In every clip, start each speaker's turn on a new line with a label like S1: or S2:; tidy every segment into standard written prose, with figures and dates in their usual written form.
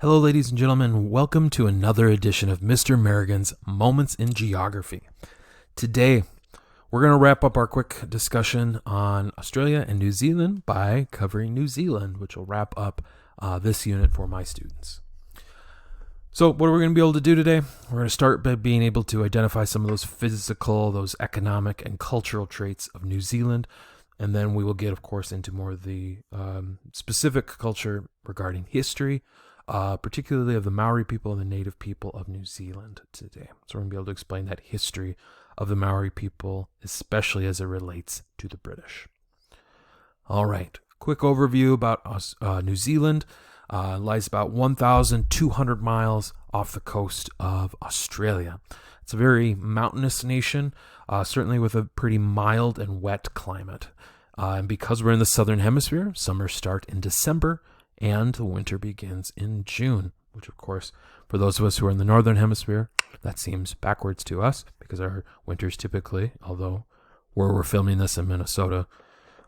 S1: Hello, ladies and gentlemen. Welcome to another edition of Mr. Merrigan's Moments in Geography. Today, we're going to wrap up our quick discussion on Australia and New Zealand by covering New Zealand, which will wrap up this unit for my students. So what are we going to be able to do today? We're going to start by being able to identify some of those physical, those economic, and cultural traits of New Zealand. And then we will get, of course, into more of the specific culture regarding history, particularly of the Maori people and the native people of New Zealand today. So we're going to be able to explain that history of the Maori people, especially as it relates to the British. All right, quick overview about New Zealand. Lies about 1,200 miles off the coast of Australia. It's a very mountainous nation, certainly with a pretty mild and wet climate. And because we're in the southern hemisphere, summers start in December and the winter begins in June, which of course, for those of us who are in the northern hemisphere, that seems backwards to us because our winters typically, although where we're filming this in Minnesota,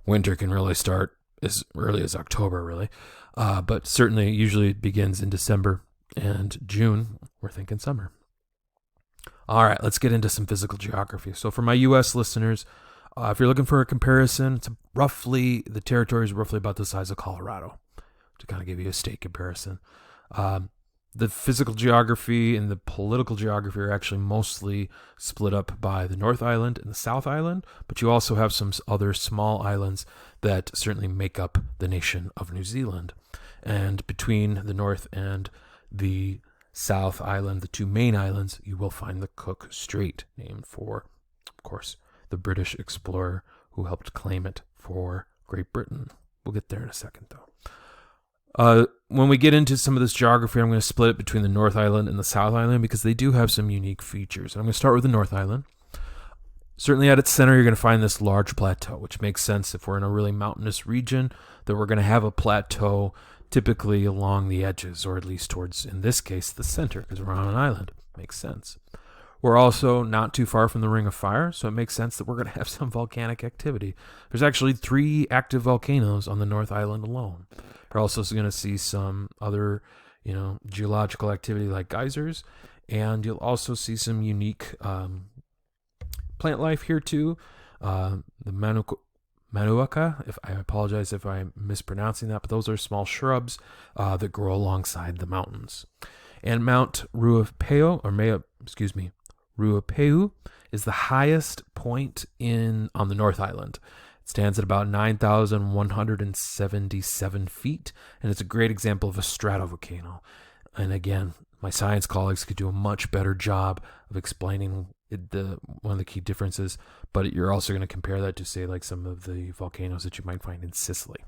S1: winter can really start as early as October, really. But certainly usually it begins in December and June, we're thinking summer. All right, let's get into some physical geography. So for my U.S. listeners, if you're looking for a comparison, the territory is roughly about the size of Colorado, to kind of give you a state comparison. The physical geography and the political geography are actually mostly split up by the North Island and the South Island, but you also have some other small islands that certainly make up the nation of New Zealand. And between the North and the South Island, the two main islands, you will find the Cook Strait, named for, of course, the British explorer who helped claim it for Great Britain. We'll get there in a second, though. When we get into some of this geography, I'm going to split it between the North Island and the South Island because they do have some unique features. And I'm going to start with the North Island. Certainly at its center, you're going to find this large plateau, which makes sense if we're in a really mountainous region, that we're going to have a plateau typically along the edges, or at least towards, in this case, the center, because we're on an island. Makes sense. We're also not too far from the Ring of Fire, so it makes sense that we're going to have some volcanic activity. There's actually 3 active volcanoes on the North Island alone. We're also going to see some other, geological activity like geysers, and you'll also see some unique plant life here too. The Manuaka, I apologize if I'm mispronouncing that, but those are small shrubs that grow alongside the mountains. And Mount Ruapehu, Ruapehu is the highest point on the North Island. It stands at about 9,177 feet, and it's a great example of a stratovolcano. And again, my science colleagues could do a much better job of explaining one of the key differences, but you're also going to compare that to, say, like some of the volcanoes that you might find in Sicily.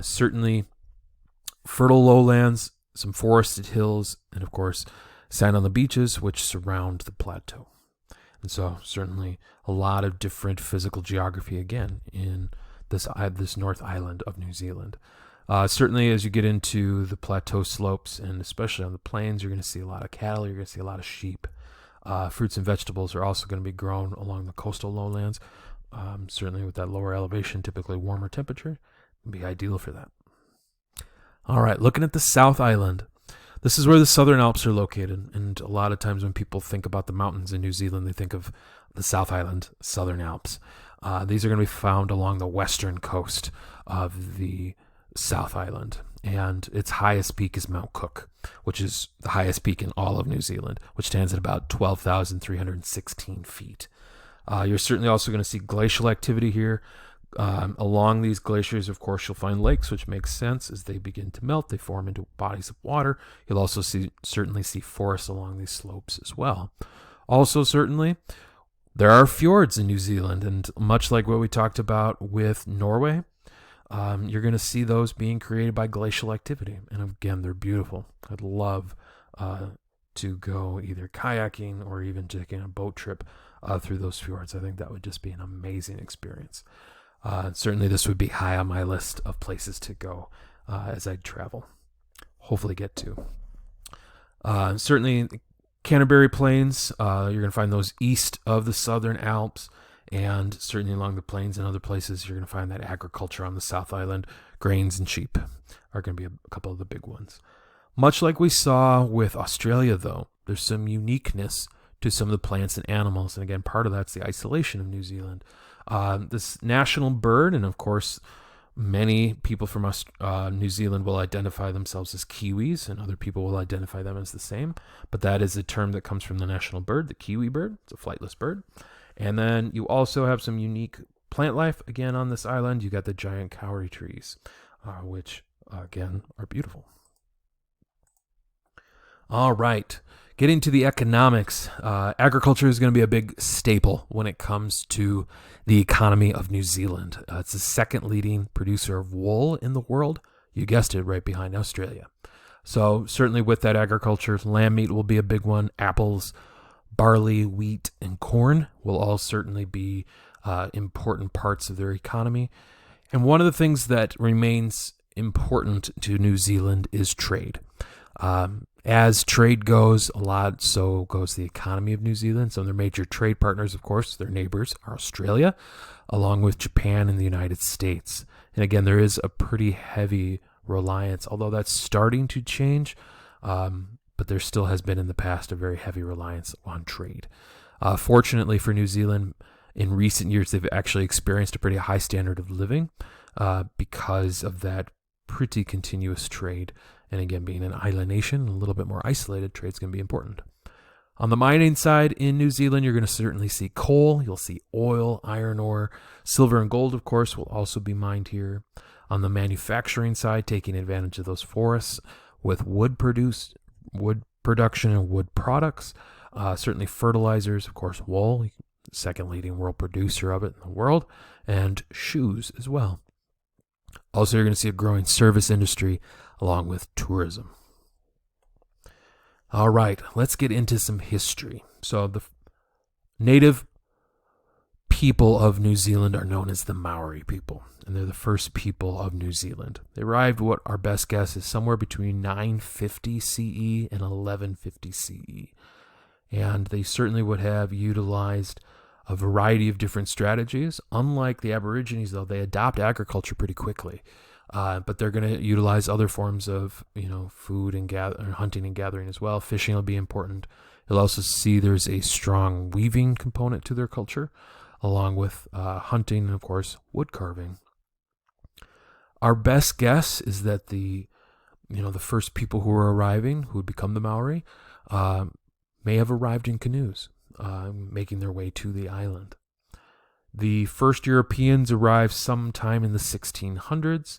S1: Certainly fertile lowlands, some forested hills, and of course, sand on the beaches, which surround the plateau. And so certainly a lot of different physical geography, again, in this North Island of New Zealand. Certainly as you get into the plateau slopes, and especially on the plains, you're going to see a lot of cattle, you're going to see a lot of sheep. Fruits and vegetables are also going to be grown along the coastal lowlands. Certainly with that lower elevation, typically warmer temperature, would be ideal for that. All right, looking at the South Island. This is where the Southern Alps are located, and a lot of times when people think about the mountains in New Zealand, they think of the South Island, Southern Alps. These are going to be found along the western coast of the South Island, and its highest peak is Mount Cook, which is the highest peak in all of New Zealand, which stands at about 12,316 feet. You're certainly also going to see glacial activity here. Along these glaciers, of course, you'll find lakes, which makes sense. As they begin to melt, they form into bodies of water. You'll also certainly see forests along these slopes as well. Also, certainly, there are fjords in New Zealand, and much like what we talked about with Norway, you're going to see those being created by glacial activity. And again, they're beautiful. I'd love to go either kayaking or even taking a boat trip through those fjords. I think that would just be an amazing experience. Certainly this would be high on my list of places to go as I travel, hopefully get to. Certainly Canterbury Plains, you're going to find those east of the Southern Alps, and certainly along the plains and other places, you're going to find that agriculture on the South Island. Grains and sheep are going to be a couple of the big ones. Much like we saw with Australia, though, there's some uniqueness to some of the plants and animals. And again, part of that's the isolation of New Zealand. This national bird, and of course, many people from New Zealand will identify themselves as Kiwis, and other people will identify them as the same. But that is a term that comes from the national bird, the kiwi bird. It's a flightless bird. And then you also have some unique plant life. Again, on this island, you got the giant kauri trees, which, again, are beautiful. All right. Getting to the economics, agriculture is going to be a big staple when it comes to the economy of New Zealand. It's the second leading producer of wool in the world. You guessed it, right behind Australia. So certainly with that agriculture, lamb meat will be a big one. Apples, barley, wheat, and corn will all certainly be important parts of their economy. And one of the things that remains important to New Zealand is trade. As trade goes, a lot, so goes the economy of New Zealand. Some of their major trade partners, of course, their neighbors are Australia, along with Japan and the United States. And again, there is a pretty heavy reliance, although that's starting to change, but there still has been in the past a very heavy reliance on trade. Fortunately for New Zealand, in recent years, they've actually experienced a pretty high standard of living because of that pretty continuous trade. And again, being an island nation, a little bit more isolated, trade's going to be important. On the mining side in New Zealand, you're going to certainly see coal. You'll see oil, iron ore, silver and gold, of course, will also be mined here. On the manufacturing side, taking advantage of those forests with wood production and wood products. Certainly fertilizers, of course, wool, second leading world producer of it in the world, and shoes as well. Also, you're going to see a growing service industry along with tourism. All right, let's get into some history. So the native people of New Zealand are known as the Maori people, and they're the first people of New Zealand. They arrived, what our best guess is, somewhere between 950 CE and 1150 CE. And they certainly would have utilized a variety of different strategies. Unlike the Aborigines, though, they adopt agriculture pretty quickly. But they're going to utilize other forms of, food and hunting and gathering as well. Fishing will be important. You'll also see there's a strong weaving component to their culture, along with hunting and, of course, wood carving. Our best guess is that the first people who were arriving, who would become the Maori, may have arrived in canoes, making their way to the island. The first Europeans arrived sometime in the 1600s.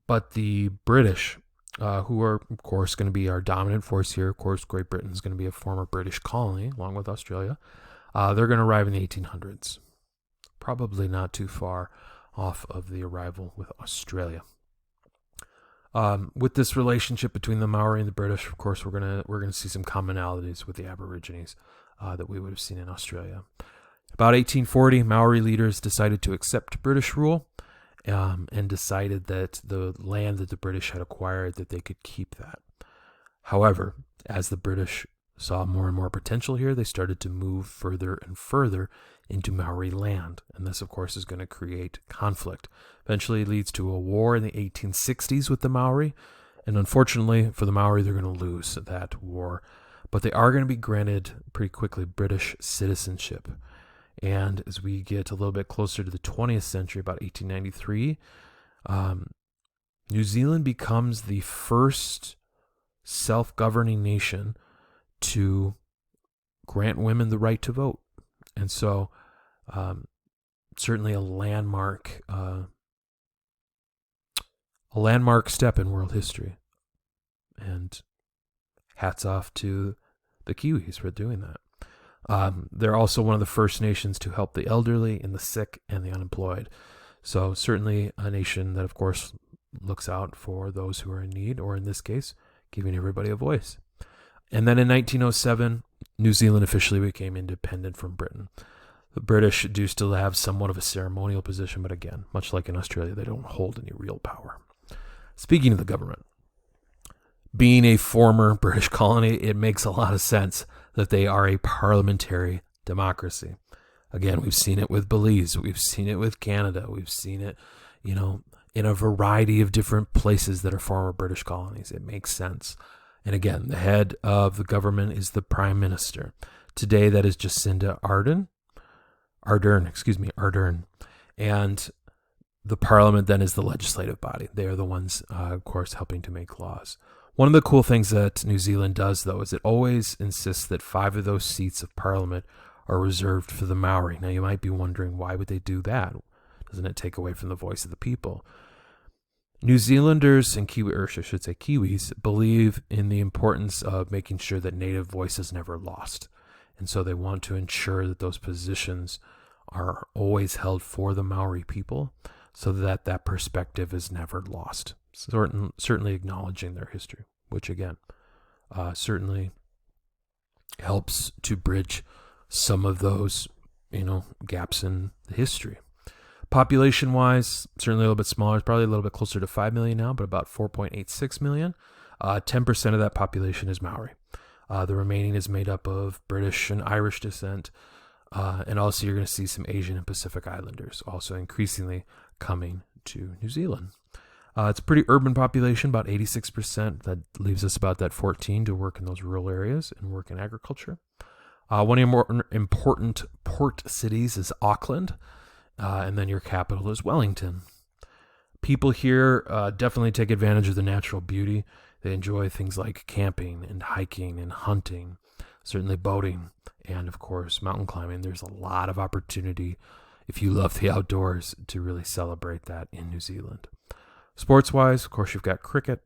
S1: But the British, who are, of course, going to be our dominant force here, of course, Great Britain is going to be a former British colony, along with Australia, they're going to arrive in the 1800s. Probably not too far off of the arrival with Australia. With this relationship between the Maori and the British, of course, we're gonna see some commonalities with the Aborigines that we would have seen in Australia. About 1840, Maori leaders decided to accept British rule. And decided that the land that the British had acquired, that they could keep that. However, as the British saw more and more potential here, they started to move further and further into Maori land. And this, of course, is going to create conflict. Eventually leads to a war in the 1860s with the Maori. And unfortunately for the Maori, they're going to lose that war. But they are going to be granted pretty quickly British citizenship. And as we get a little bit closer to the 20th century, about 1893, New Zealand becomes the first self-governing nation to grant women the right to vote. And so certainly a landmark step in world history. And hats off to the Kiwis for doing that. They're also one of the first nations to help the elderly and the sick and the unemployed. So certainly a nation that, of course, looks out for those who are in need, or in this case, giving everybody a voice. And then in 1907, New Zealand officially became independent from Britain. The British do still have somewhat of a ceremonial position, but again, much like in Australia, they don't hold any real power. Speaking of the government, being a former British colony, it makes a lot of sense that they are a parliamentary democracy. Again, we've seen it with Belize. We've seen it with Canada. We've seen it, in a variety of different places that are former British colonies. It makes sense. And again, the head of the government is the Prime Minister. Today, that is Jacinda Ardern. And the Parliament then is the legislative body. They are the ones, of course, helping to make laws. One of the cool things that New Zealand does, though, is it always insists that 5 of those seats of Parliament are reserved for the Maori. Now, you might be wondering, why would they do that? Doesn't it take away from the voice of the people? New Zealanders and Kiwis believe in the importance of making sure that native voice is never lost. And so they want to ensure that those positions are always held for the Maori people so that that perspective is never lost. Certainly acknowledging their history, which again, certainly helps to bridge some of those, gaps in the history. Population-wise, certainly a little bit smaller. It's probably a little bit closer to 5 million now, but about 4.86 million. 10% of that population is Maori. The remaining is made up of British and Irish descent. And also you're going to see some Asian and Pacific Islanders also increasingly coming to New Zealand. It's a pretty urban population, about 86%. That leaves us about that 14 to work in those rural areas and work in agriculture. One of your more important port cities is Auckland. And then your capital is Wellington. People here definitely take advantage of the natural beauty. They enjoy things like camping and hiking and hunting, certainly boating, and of course mountain climbing. There's a lot of opportunity, if you love the outdoors, to really celebrate that in New Zealand. Sports-wise, of course, you've got cricket,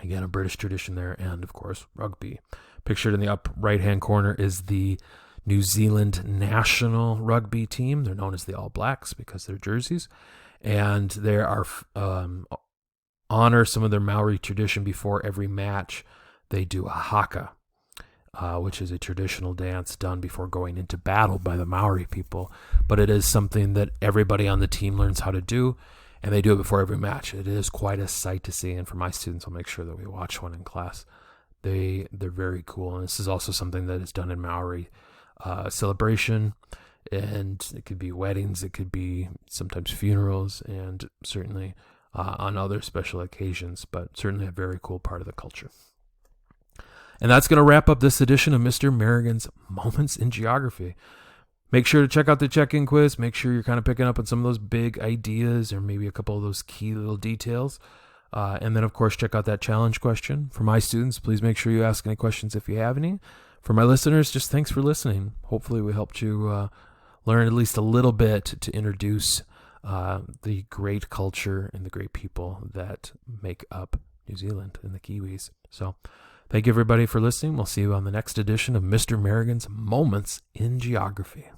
S1: again a British tradition there, and of course rugby. Pictured in the up right-hand corner is the New Zealand national rugby team. They're known as the All Blacks because they're jerseys. And they are honor some of their Maori tradition. Before every match, they do a haka, which is a traditional dance done before going into battle by the Maori people. But it is something that everybody on the team learns how to do, and they do it before every match. It is quite a sight to see, and for my students, I'll make sure that we watch one in class. They're very cool, and this is also something that is done in Maori celebration, and it could be weddings, it could be sometimes funerals, and certainly on other special occasions, but certainly a very cool part of the culture. And that's going to wrap up this edition of Mr. Merrigan's Moments in Geography. Make sure to check out the check-in quiz. Make sure you're kind of picking up on some of those big ideas or maybe a couple of those key little details. And then, of course, check out that challenge question. For my students, please make sure you ask any questions if you have any. For my listeners, just thanks for listening. Hopefully we helped you learn at least a little bit to introduce the great culture and the great people that make up New Zealand and the Kiwis. So thank you, everybody, for listening. We'll see you on the next edition of Mr. Merrigan's Moments in Geography.